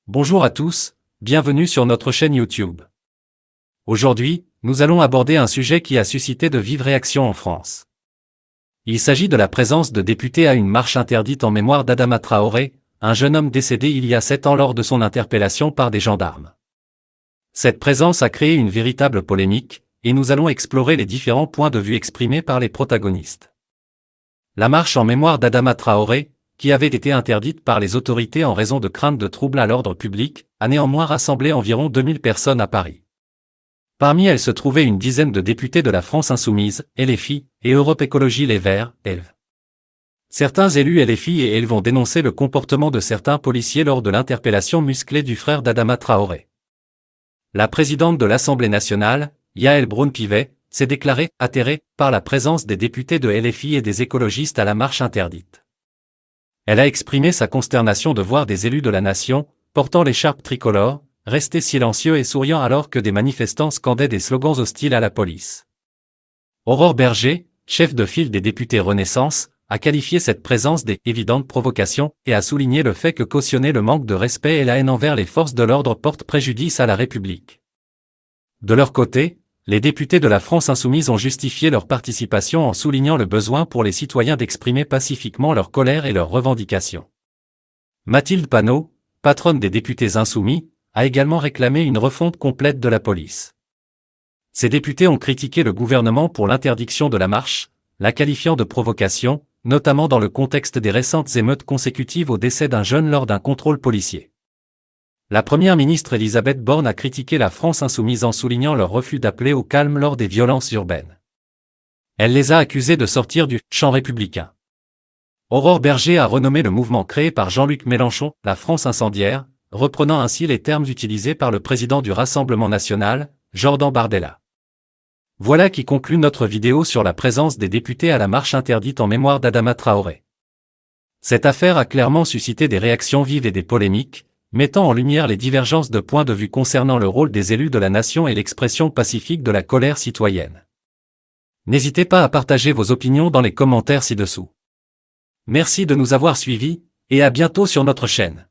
Bonjour à tous, bienvenue sur notre chaîne YouTube. Aujourd'hui, nous allons aborder un sujet qui a suscité de vives réactions en France. Il s'agit de la présence de députés à une marche interdite en mémoire d'Adama Traoré, un jeune homme décédé il y a 7 ans lors de son interpellation par des gendarmes. Cette présence a créé une véritable polémique, et nous allons explorer les différents points de vue exprimés par les protagonistes. La marche en mémoire d'Adama Traoré, qui avait été interdite par les autorités en raison de craintes de troubles à l'ordre public, a néanmoins rassemblé environ 2000 personnes à Paris. Parmi elles se trouvaient une dizaine de députés de la France Insoumise, LFI, et Europe Écologie Les Verts, ELV. Certains élus LFI et ELV ont dénoncé le comportement de certains policiers lors de l'interpellation musclée du frère d'Adama Traoré. La présidente de l'Assemblée nationale, Yaël Braun-Pivet, s'est déclarée atterrée par la présence des députés de LFI et des écologistes à la marche interdite. Elle a exprimé sa consternation de voir des élus de la nation, portant l'écharpe tricolore, rester silencieux et souriant alors que des manifestants scandaient des slogans hostiles à la police. Aurore Berger, chef de file des députés Renaissance, a qualifié cette présence d'« évidente provocation » et a souligné le fait que cautionner le manque de respect et la haine envers les forces de l'ordre porte préjudice à la République. De leur côté, les députés de la France Insoumise ont justifié leur participation en soulignant le besoin pour les citoyens d'exprimer pacifiquement leur colère et leurs revendications. Mathilde Panot, patronne des députés Insoumis, a également réclamé une refonte complète de la police. Ces députés ont critiqué le gouvernement pour l'interdiction de la marche, la qualifiant de provocation, notamment dans le contexte des récentes émeutes consécutives au décès d'un jeune lors d'un contrôle policier. La première ministre Elisabeth Borne a critiqué la France Insoumise en soulignant leur refus d'appeler au calme lors des violences urbaines. Elle les a accusés de sortir du « champ républicain ». Aurore Berger a renommé le mouvement créé par Jean-Luc Mélenchon « la France incendiaire », reprenant ainsi les termes utilisés par le président du Rassemblement national, Jordan Bardella. Voilà qui conclut notre vidéo sur la présence des députés à la marche interdite en mémoire d'Adama Traoré. Cette affaire a clairement suscité des réactions vives et des polémiques, mettant en lumière les divergences de points de vue concernant le rôle des élus de la nation et l'expression pacifique de la colère citoyenne. N'hésitez pas à partager vos opinions dans les commentaires ci-dessous. Merci de nous avoir suivis, et à bientôt sur notre chaîne.